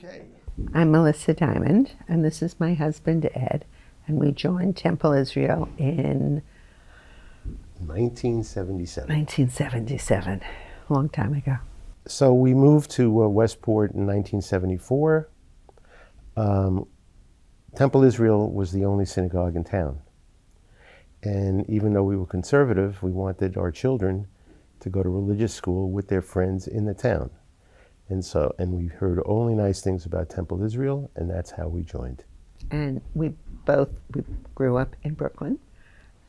Okay. I'm Melissa Diamond, and this is my husband Ed, and we joined Temple Israel in 1977. 1977, a long time ago. So we moved to Westport in 1974. Temple Israel was the only synagogue in town. And even though we were conservative, we wanted our children to go to religious school with their friends in the town. And we heard only nice things about Temple Israel, and that's how we joined. And we grew up in Brooklyn,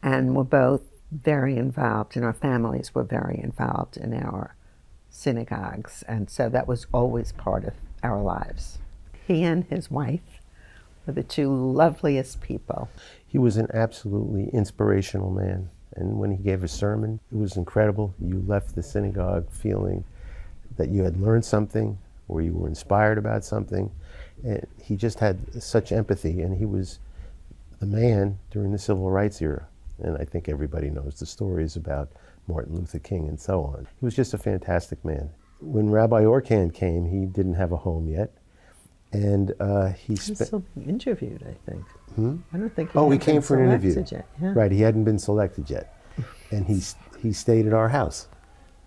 and we're both very involved, and our families were very involved in our synagogues, and so that was always part of our lives. He and his wife were the two loveliest people. He was an absolutely inspirational man, and when he gave a sermon, it was incredible. You left the synagogue feeling that you had learned something or you were inspired about something. And he just had such empathy, and he was the man during the civil rights era. And I think everybody knows the stories about Martin Luther King and so on. He was just a fantastic man. When Rabbi Orkan came, he didn't have a home yet. And he He's still being interviewed, I think. I don't think he came for an interview. Yet. Yeah. Right, he hadn't been selected yet. And he stayed at our house,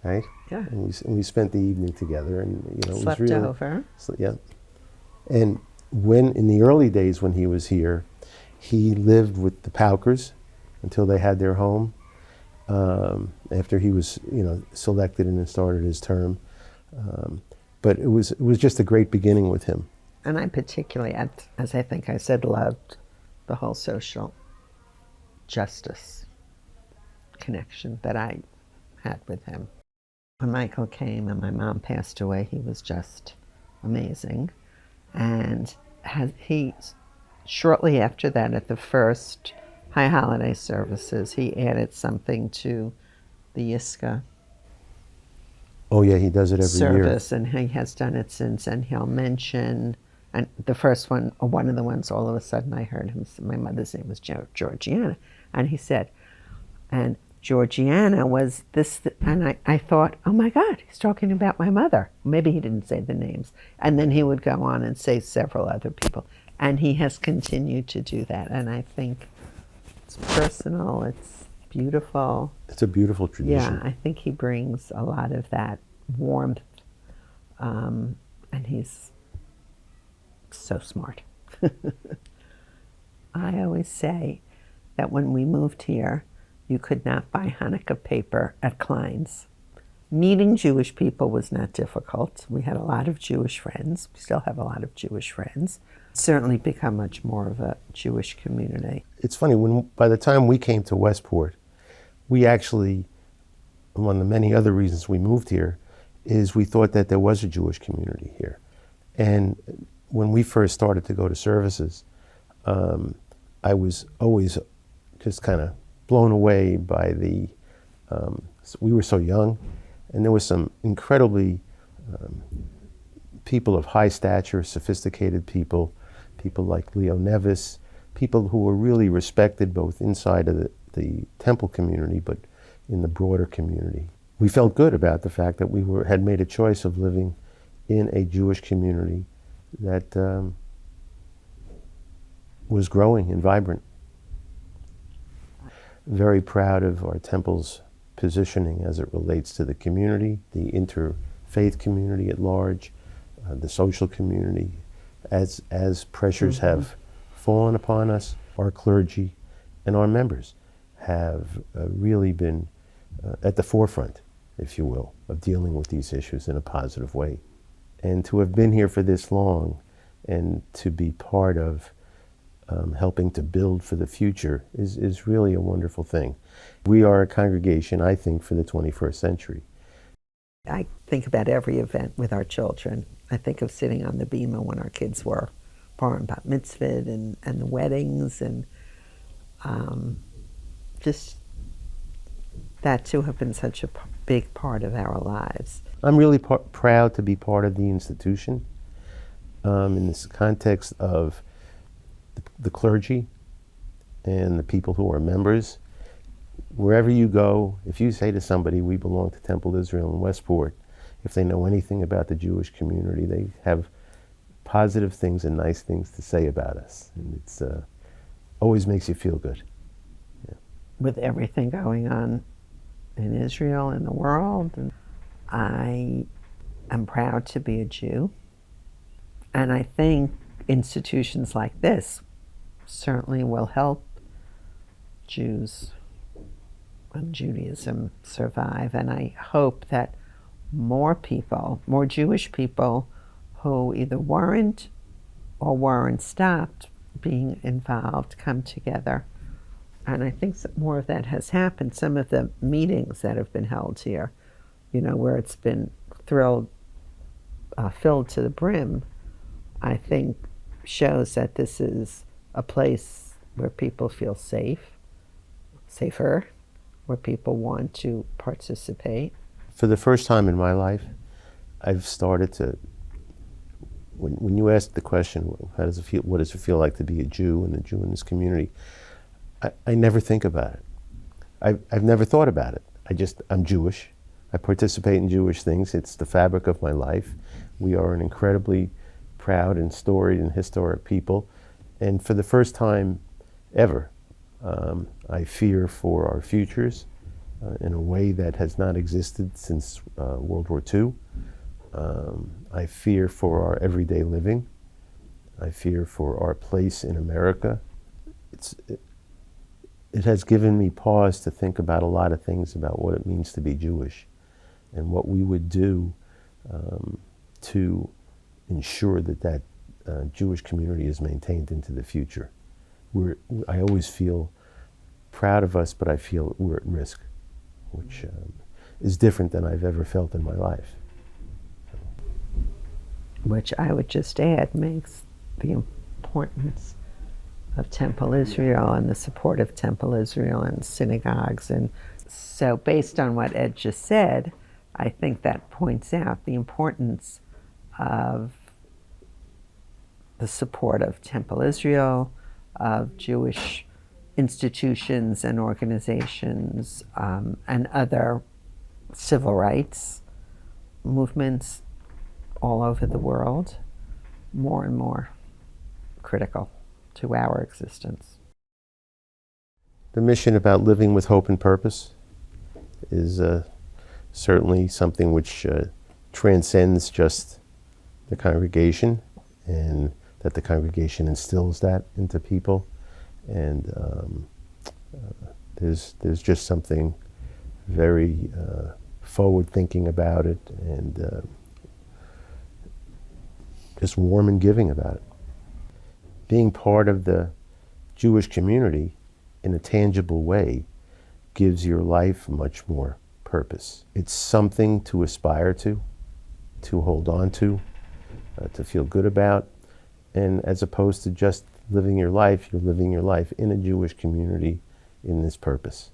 right? Yeah. And we spent the evening together, and it Slept was really over. Yeah. And when in the early days when he was here, he lived with the Paukers until they had their home. After he was selected and started his term, but it was just a great beginning with him. And I particularly, as I think I said, loved the whole social justice connection that I had with him. When Michael came and my mom passed away, he was just amazing. And he, shortly after that, at the first High Holiday services, he added something to the Yiska Oh yeah, he does it every service, year. and he has done it since, and he'll mention, and the first one, or one of the ones, all of a sudden I heard him, my mother's name was Georgiana, and he said, and Georgiana was this, and I thought, oh my God, he's talking about my mother. Maybe he didn't say the names. And then he would go on and say several other people. And he has continued to do that. And I think it's personal, it's beautiful. It's a beautiful tradition. Yeah, I think he brings a lot of that warmth. And he's so smart. I always say that when we moved here, you could not buy Hanukkah paper at Klein's. Meeting Jewish people was not difficult. We had a lot of Jewish friends. We still have a lot of Jewish friends. It's certainly become much more of a Jewish community. It's funny, by the time we came to Westport, we actually, one of the many other reasons we moved here, is we thought that there was a Jewish community here. And when we first started to go to services, I was always just kind of blown away by we were so young, and there was some incredibly people of high stature, sophisticated people like Leo Nevis, people who were really respected both inside of the temple community, but in the broader community. We felt good about the fact that we had made a choice of living in a Jewish community that was growing and vibrant. Very proud of our temple's positioning as it relates to the community, the interfaith community at large, the social community. As pressures have fallen upon us, our clergy and our members have really been at the forefront, if you will, of dealing with these issues in a positive way. And to have been here for this long and to be part of helping to build for the future is really a wonderful thing. We are a congregation, I think, for the 21st century. I think about every event with our children. I think of sitting on the bima when our kids were born, bat mitzvah and the weddings, and just that too have been such a big part of our lives. I'm really proud to be part of the institution in this context of the clergy and the people who are members. Wherever you go, if you say to somebody, we belong to Temple Israel in Westport, if they know anything about the Jewish community, they have positive things and nice things to say about us. And it's always makes you feel good. Yeah. With everything going on in Israel, in the world, and I am proud to be a Jew. And I think institutions like this certainly will help Jews and Judaism survive. And I hope that more people, more Jewish people who either weren't or weren't stopped being involved, come together. And I think more of that has happened. Some of the meetings that have been held here, where it's been filled to the brim, I think shows that this is a place where people feel safer, where people want to participate. For the first time in my life, I've started to, when you ask the question, how does it feel, what does it feel like to be a Jew and a Jew in this community, I never think about it. I've never thought about it. I'm Jewish. I participate in Jewish things. It's the fabric of my life. We are an incredibly proud and storied and historic people. And for the first time ever, I fear for our futures in a way that has not existed since World War II. I fear for our everyday living. I fear for our place in America. It has given me pause to think about a lot of things about what it means to be Jewish and what we would do to ensure that Jewish community is maintained into the future. I always feel proud of us, but I feel we're at risk, which is different than I've ever felt in my life. Which I would just add makes the importance of Temple Israel and the support of Temple Israel and synagogues. And so based on what Ed just said, I think that points out the importance of the support of Temple Israel, of Jewish institutions and organizations, and other civil rights movements all over the world, more and more critical to our existence. The mission about living with hope and purpose is certainly something which transcends just the congregation, and that the congregation instills that into people. And there's just something very forward-thinking about it, and just warm and giving about it. Being part of the Jewish community in a tangible way gives your life much more purpose. It's something to aspire to hold on to feel good about, and as opposed to just living your life, you're living your life in a Jewish community in this purpose.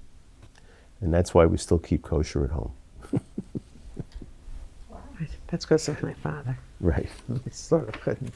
And that's why we still keep kosher at home. That's because of my father. Right. I sort of couldn't